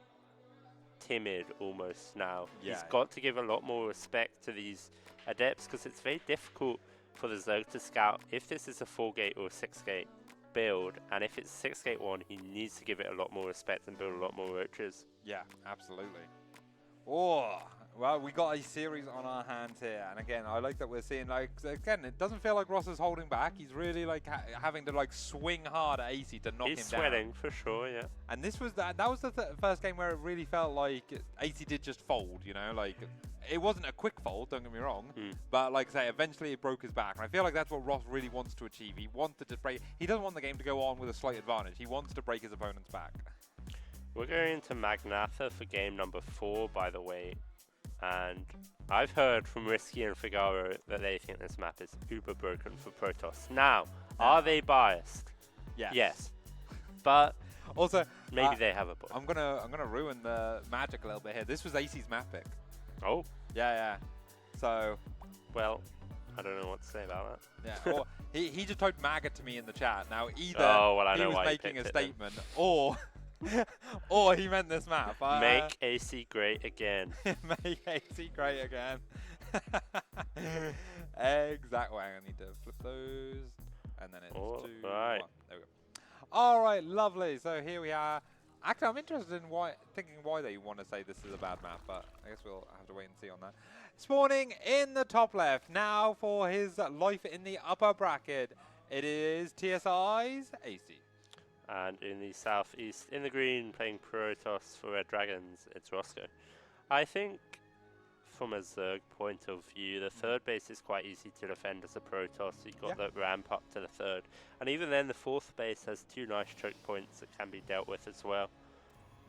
timid almost now. Yeah. He's got to give a lot more respect to these adepts, because it's very difficult for the Zerg to scout if this is a 4-gate or a 6-gate build, and if it's 6-gate one, he needs to give it a lot more respect and build a lot more roaches. Yeah, absolutely. Oh, well, we got a series on our hands here, and again, I like that we're seeing, like, again, it doesn't feel like Ross is holding back. He's really, like, having to, like, swing hard at AC to knock him down. He's sweating, for sure, yeah. And this was that was the first game where it really felt like AC did just fold, you know, like, it wasn't a quick fold, don't get me wrong, but, like I say, eventually it broke his back, and I feel like that's what Ross really wants to achieve. He wanted to break, he doesn't want the game to go on with a slight advantage. He wants to break his opponent's back. We're going into Magnatha for game number 4, by the way. And I've heard from Risky and Figaro that they think this map is uber broken for Protoss. Now, are they biased? Yes. Yes. But also, maybe they have a point. I'm gonna ruin the magic a little bit here. This was AC's map pick. Oh. Yeah. So, well, I don't know what to say about that. Yeah. Or he just typed MAGA to me in the chat. Now either I he know was why making a statement, or Or he meant this map. Make Aicy great again. Make Aicy great again. Exactly. I need to flip those. And then it's 2, 1. There we go. All right, lovely. So here we are. Actually, I'm interested in thinking why they want to say this is a bad map, but I guess we'll have to wait and see on that. Spawning in the top left. Now for his life in the upper bracket, it is TSI's Aicy. And in the southeast, in the green, playing Protoss for Red Dragons, it's RosscO. I think, from a Zerg point of view, the third base is quite easy to defend as a Protoss. You've got the ramp up to the third. And even then, the fourth base has 2 nice choke points that can be dealt with as well.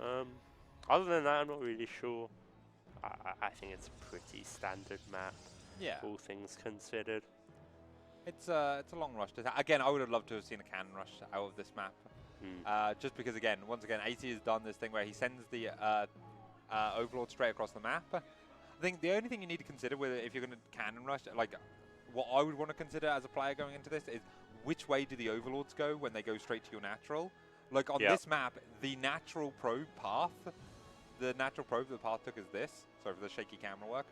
Other than that, I'm not really sure. I think it's a pretty standard map, all things considered. It's a long rush. Again, I would have loved to have seen a cannon rush out of this map. Just because, once again, Aicy has done this thing where he sends the Overlord straight across the map. I think the only thing you need to consider with it, if you're going to cannon rush, like what I would want to consider as a player going into this, is which way do the Overlords go when they go straight to your natural? Like on this map, the natural probe path, the path took is this. Sorry for the shaky camera work.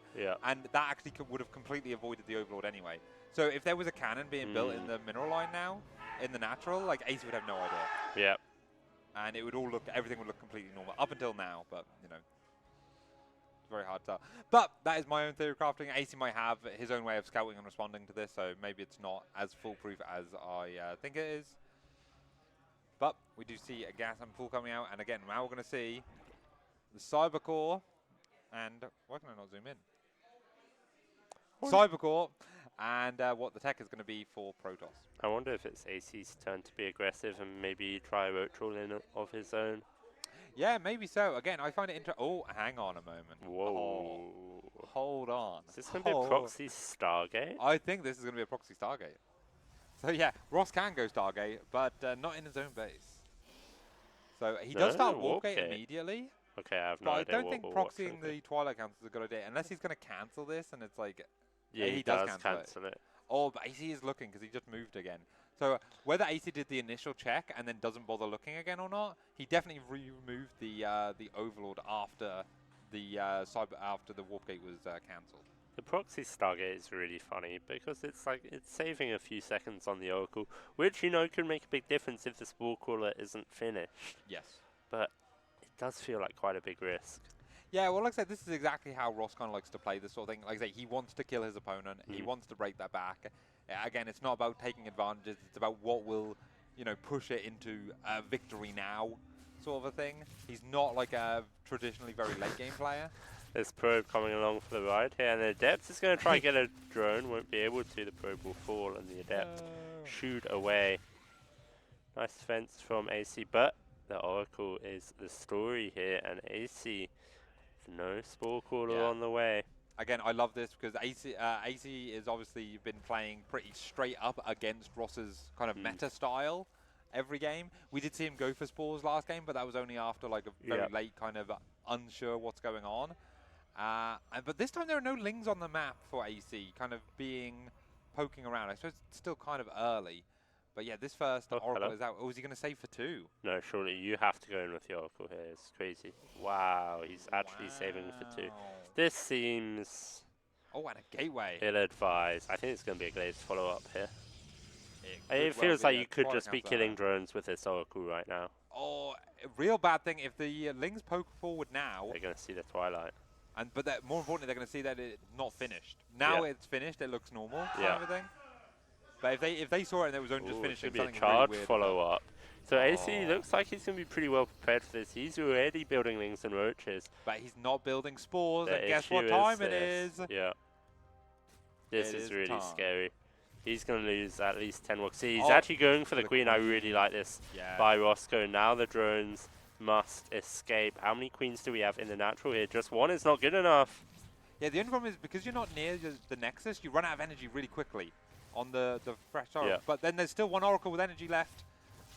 And that actually would have completely avoided the Overlord anyway. So if there was a cannon being built in the mineral line now, in the natural, like Aicy would have no idea. And it would all everything would look completely normal up until now, but you know, it's very hard to tell. But that is my own theory of crafting. Aicy might have his own way of scouting and responding to this, so maybe it's not as foolproof as I think it is. But we do see a gas and pool coming out, and again, now we're going to see the Cybercore, and why can I not zoom in? Cybercore, and what the tech is going to be for Protoss. I wonder if it's Aicy's turn to be aggressive and maybe try a roach roll in of his own. Yeah, maybe so. Again, I find it interesting. Oh, hang on a moment. Whoa. Oh, hold on. Is this going to be a proxy Stargate? I think this is going to be a proxy Stargate. So yeah, Ross can go Stargate, but not in his own base. So he does start Warpgate immediately. Okay, I have no idea. But I don't think proxying the Twilight Council is a good idea, unless he's going to cancel this, and it's like... Yeah, he does cancel it. Oh, but Aicy is looking, because he just moved again. So whether Aicy did the initial check and then doesn't bother looking again or not, he definitely removed the Overlord after the Warpgate was cancelled. The proxy Stargate is really funny because it's like it's saving a few seconds on the Oracle, which you know can make a big difference if the Spore Crawler isn't finished. Yes. But it does feel like quite a big risk. Yeah, well, like I said, this is exactly how Ross kind of likes to play this sort of thing. Like I say, he wants to kill his opponent. He wants to break that back. Again, it's not about taking advantages. It's about what will, you know, push it into victory now sort of a thing. He's not like a traditionally very late game player. There's probe coming along for the ride here, and the Adept is going to try and get a drone. Won't be able to. The probe will fall, and the Adept shoot away. Nice defense from Aicy, but the Oracle is the story here, and Aicy, no Spore Crawler on the way. Again, I love this because Aicy has obviously been playing pretty straight up against Ross's kind of meta style every game. We did see him go for Spores last game, but that was only after like a very late kind of unsure what's going on. But this time there are no Lings on the map for Aicy, kind of poking around. I suppose it's still kind of early. But yeah, this first Oracle is out. Oh, is he going to save for 2? No, surely you have to go in with the Oracle here. It's crazy. Wow, he's actually saving for 2. This seems... Oh, and a gateway. Ill-advised. I think it's going to be a glazed follow-up here. It feels like you could just be killing drones with this Oracle right now. Oh, real bad thing. If the Lings poke forward now... They're going to see the Twilight. But more importantly, they're going to see that it's not finished. Now it's finished, it looks normal, kind of thing. But if they saw it and it was only just finishing, something be a charge really follow-up. So Aicy looks like he's going to be pretty well prepared for this. He's already building Lings and Roaches. But he's not building Spores, and guess what time it is? Yeah. This is really scary. He's going to lose at least 10 walks. See, he's actually going for the Queen. I really like this by RosscO. Now the drones must escape. How many Queens do we have in the natural here? Just one is not good enough. Yeah, the only problem is because you're not near the Nexus, you run out of energy really quickly on the fresh Oracle. But then there's still one Oracle with energy left.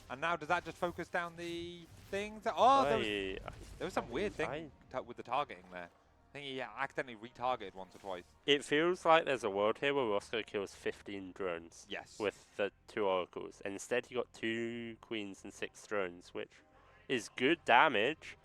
And now does that just focus down the things? Oh, there was some weird thing with the targeting there. I think he accidentally retargeted once or twice. It feels like there's a world here where RosscO kills 15 drones. Yes. With the 2 Oracles. And instead he got 2 Queens and 6 drones, which is good damage,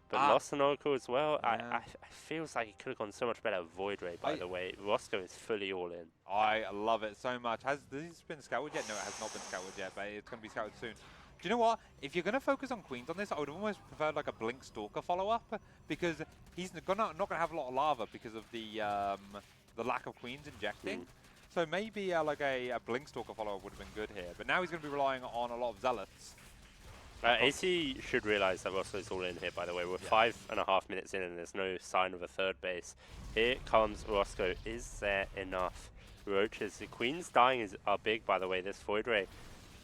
but lost an Oracle as well. Yeah. I feels like it could have gone so much better. Void Ray, by the way. RosscO is fully all in. I love it so much. Has this been scouted yet? No, it has not been scouted yet, but it's going to be scouted soon. Do you know what? If you're going to focus on Queens on this, I would almost prefer like a Blink Stalker follow-up, because he's not going to have a lot of lava because of the lack of Queens injecting. So maybe like a Blink Stalker follow-up would have been good here. But now he's going to be relying on a lot of Zealots. Aicy should realize that RosscO's all in here, by the way. We're 5.5 minutes in and there's no sign of a third base. Here comes RosscO. Is there enough Roaches? The Queens dying are big, by the way. This Void Ray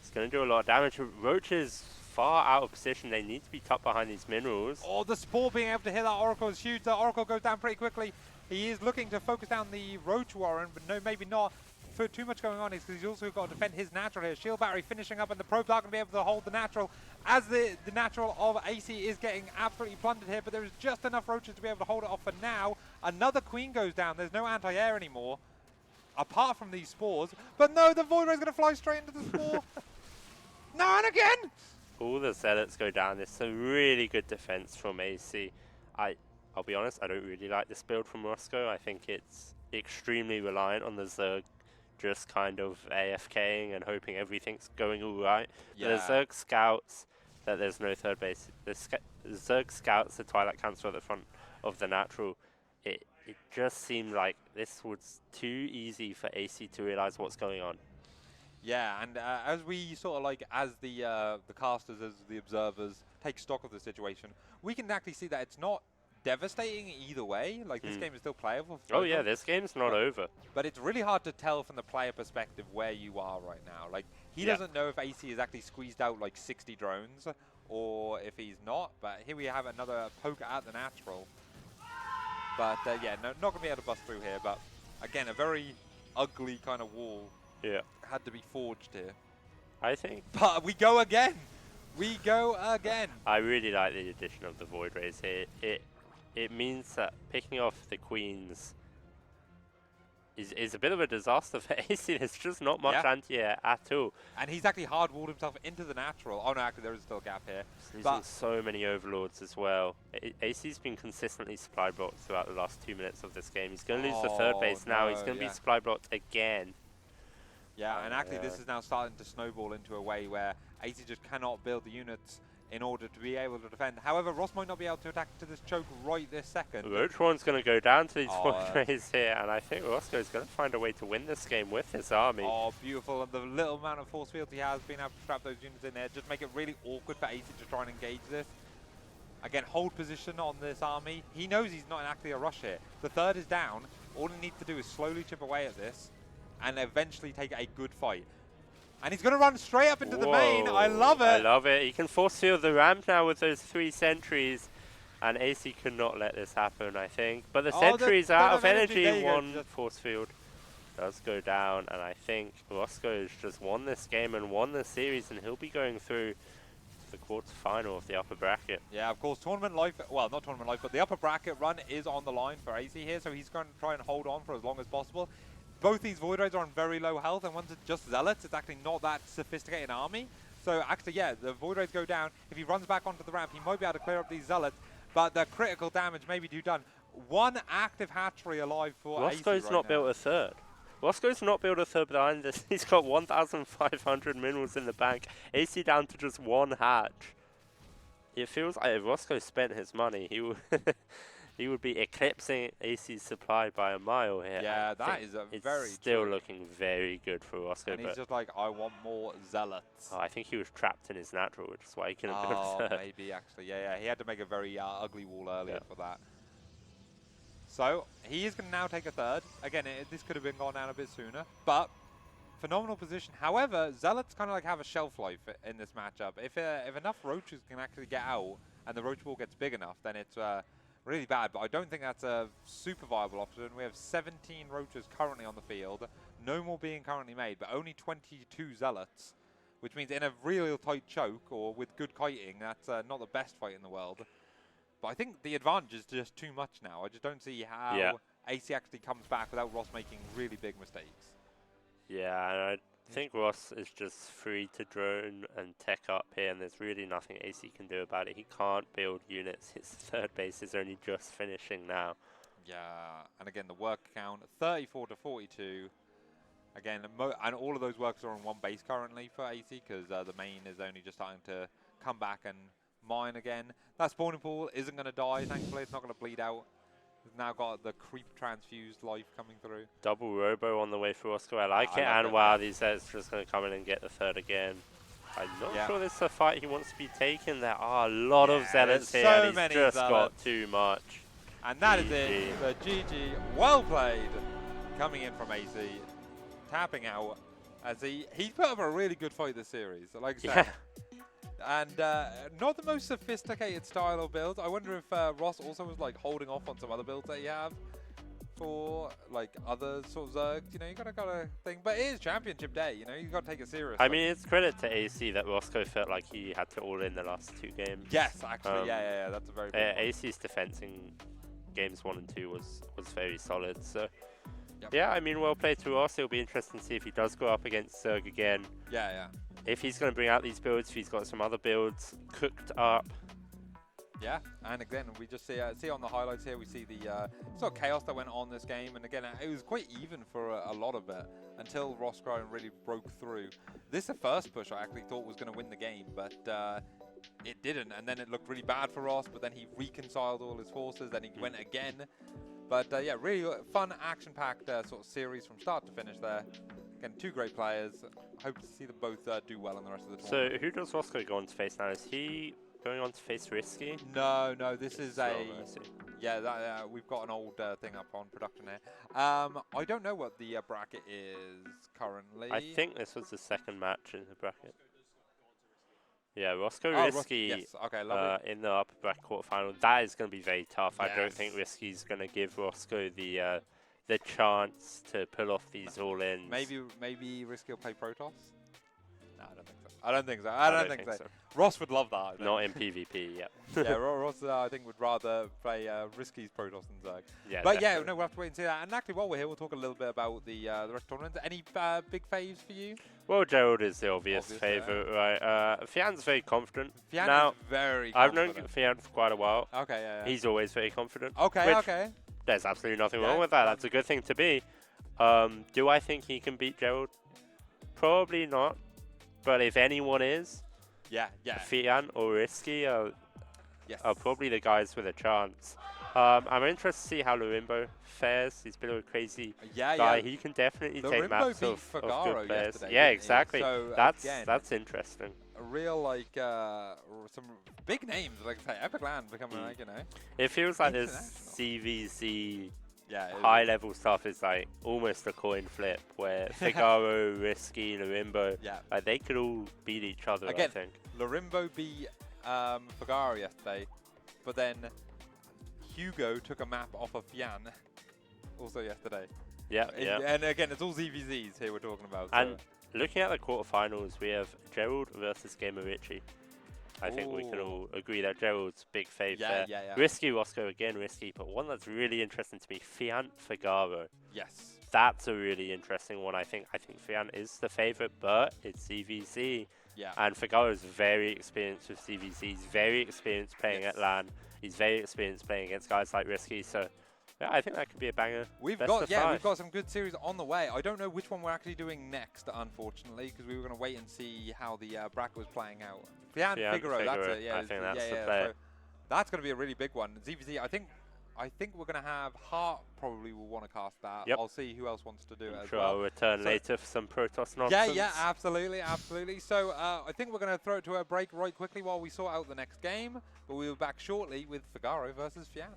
is going to do a lot of damage. Roaches far out of position. They need to be tucked behind these minerals. Oh, the Spore being able to hit that Oracle is huge. The Oracle goes down pretty quickly. He is looking to focus down the Roach Warren, but no, maybe not. For too much going on is because he's also got to defend his natural here. Shield battery finishing up, and the probes are going to be able to hold the natural as the natural of Aicy is getting absolutely plundered here, but there is just enough Roaches to be able to hold it off for now. Another Queen goes down. There's no anti-air anymore, apart from these Spores. But no, the Void Ray is going to fly straight into the Spore. No, and again! All the Zealots go down. There's some really good defense from Aicy. I'll be honest, I don't really like this build from RosscO. I think it's extremely reliant on the Zerg just kind of AFKing and hoping everything's going all right. Yeah. The Zerg scouts that there's no third base. The Zerg scouts the Twilight Council at the front of the natural. It just seemed like this was too easy for Aicy to realize what's going on. Yeah, and as we sort of like, as the casters, as the observers take stock of the situation, we can actually see that it's not devastating either way. Like, this game is still playable. Oh yeah, this game's not over. But it's really hard to tell from the player perspective where you are right now. Like, he doesn't know if Aicy has actually squeezed out like 60 drones or if he's not. But here we have another poke at the natural. But yeah, no, not going to be able to bust through here. But again, a very ugly kind of wall had to be forged here. I think. But we go again. We go again. I really like the addition of the Void Rays here. It means that picking off the Queens is a bit of a disaster for Aicy. There's just not much anti-air at all. And he's actually hard-walled himself into the natural. Oh no, actually there is still a gap here. There's so many Overlords as well. Aicy's been consistently supply blocked throughout the last 2 minutes of this game. He's going to lose the third base now. He's going to be supply blocked again. Yeah, and actually this is now starting to snowball into a way where Aicy just cannot build the units in order to be able to defend. However, Ross might not be able to attack to this choke right this second. Roach One's going to go down to these Void Rays here, and I think RosscO's going to find a way to win this game with his army. Oh, beautiful. And the little amount of force field he has, being able to strap those units in there, just make it really awkward for Aicy to try and engage this. Again, hold position on this army. He knows he's not actually a rush here. The third is down. All he needs to do is slowly chip away at this and eventually take a good fight. And he's going to run straight up into the main. I love it. I love it. He can force field the ramp now with those 3 sentries. And Aicy could not let this happen, I think. But the sentries are out of energy. One force field does go down. And I think RosscO has just won this game and won the series. And he'll be going through to the quarterfinal of the upper bracket. Yeah, of course, tournament life. Well, not tournament life, but the upper bracket run is on the line for Aicy here. So he's going to try and hold on for as long as possible. Both these Void Rays are on very low health, and once it's just Zealots, it's actually not that sophisticated army. So actually, yeah, the Void Rays go down. If he runs back onto the ramp, he might be able to clear up these Zealots, but the critical damage may be done. One active hatchery alive for Aicy RosscO's not built a third. RosscO's not built a third behind this. He's got 1,500 minerals in the bank. Aicy down to just 1 hatch. It feels like if RosscO spent his money, he would... He would be eclipsing Aicy's supply by a mile here. Yeah, that is a very still looking very good for RosscO. And he's just like, I want more Zealots. Oh, I think he was trapped in his natural, which is why he couldn't build a third. Maybe actually, yeah. He had to make a very ugly wall earlier for that. So he is going to now take a third. Again, this could have been gone down a bit sooner, but phenomenal position. However, Zealots kind of like have a shelf life in this matchup. If enough Roaches can actually get out and the Roach wall gets big enough, then it's really bad, but I don't think that's a super viable option. We have 17 Roaches currently on the field, no more being currently made, but only 22 Zealots, which means in a real tight choke or with good kiting, that's not the best fight in the world. But I think the advantage is just too much now. I just don't see how Aicy actually comes back without Ross making really big mistakes. Yeah, and I think Ross is just free to drone and tech up here, and there's really nothing Aicy can do about it. He can't build units. His third base is only just finishing now. Yeah, and again, the work count, 34 to 42. Again, and all of those workers are on one base currently for Aicy, because the main is only just starting to come back and mine again. That spawning pool isn't going to die, thankfully. It's not going to bleed out. We've now got the creep transfused life coming through. Double robo on the way for RosscO. I like it, and wow, these Zeds just going to come in and get the third again. I'm not sure this is a fight he wants to be taking. There are a lot of Zealots here, and he's just got too much. And that is it. The GG, well played, coming in from Aicy, tapping out as he's put up a really good fight this series. Like I said. And not the most sophisticated style of build. I wonder if Ross also was like holding off on some other builds that you have for like other sort of Zergs. You know, you gotta think. But it is championship day. You know, you gotta take it seriously. I mean, it's credit to Aicy that RosscO felt like he had to all in the last 2 games. Yes, actually, yeah. That's a very big one. Aicy's defense in games 1 and 2 was very solid. So. Yeah, I mean, well played to Ross. It'll be interesting to see if he does go up against Zerg again. Yeah. If he's going to bring out these builds, if he's got some other builds cooked up. Yeah, and again, we just see on the highlights here, we see the sort of chaos that went on this game. And again, it was quite even for a lot of it until RosscO really broke through. This is the first push I actually thought was going to win the game, but it didn't. And then it looked really bad for Ross, but then he reconciled all his forces, then he went again. But yeah, really fun, action-packed sort of series from start to finish there. Again, 2 great players. Hope to see them both do well in the rest of the tournament. So who does RosscO go on to face now? Is he going on to face RosscO? No, this is we've got an old thing up on production here. I don't know what the bracket is currently. I think this was the second match in the bracket. Yeah, RosscO RosscO in the upper bracket quarterfinal. That is going to be very tough. Yes. I don't think RosscO's going to give RosscO the chance to pull off these all-ins. Maybe RosscO will play Protoss? No, I don't think so. I don't think so. Ross would love that. Not in PvP, yeah. Yeah, Ross, I think, would rather play RosscO's Protoss than Zerg. Yeah, but yeah, no, we'll have to wait and see that. And actually, while we're here, we'll talk a little bit about the rest of the tournament. Any big faves for you? Well, Gerald is the obvious favourite, right? Fian's very confident. Fian now, is very confident. I've known Fian for quite a while. Okay, yeah. He's always very confident. Okay. There's absolutely nothing wrong with that. That's a good thing to be. Do I think he can beat Gerald? Probably not. But if anyone is, Fian or RosscO are probably the guys with a chance. I'm interested to see how Lorimbo fares. He's a bit of a crazy guy. He can definitely take maps of good players. Yeah, exactly. So that's interesting. A real some big names, like say Epic Land becoming like, you know. It feels like this CVC high-level stuff is like almost a coin flip where Figaro, RosscO, Lorimbo, like they could all beat each other. Again, I think Lorimbo beat Figaro yesterday, but then Hugo took a map off of Fian also yesterday. Yeah. And again, it's all ZVZs here we're talking about. And looking at the quarterfinals, we have Gerald versus Gamericci. I think we can all agree that Gerald's big fave there. RosscO, RosscO again, RosscO, but one that's really interesting to me, Fian Figaro. Yes. That's a really interesting one, I think. I think Fian is the favourite, but it's CVC. Yeah. And Figaro is very experienced with CVC. He's very experienced playing at LAN. He's very experienced playing against guys like RosscO. So yeah, I think that could be a banger. We've got some good series on the way. I don't know which one we're actually doing next, unfortunately, because we were going to wait and see how the bracket was playing out. Fian Figaro, that's it. Yeah, I think that's the player. So that's going to be a really big one. ZVZ, I think we're going to have Hart probably will want to cast that. I'll see who else wants to do it as well. I'll return later for some Protoss nonsense. Yeah, absolutely. So I think we're going to throw it to a break right quickly while we sort out the next game. But we'll be back shortly with Figaro versus Fian.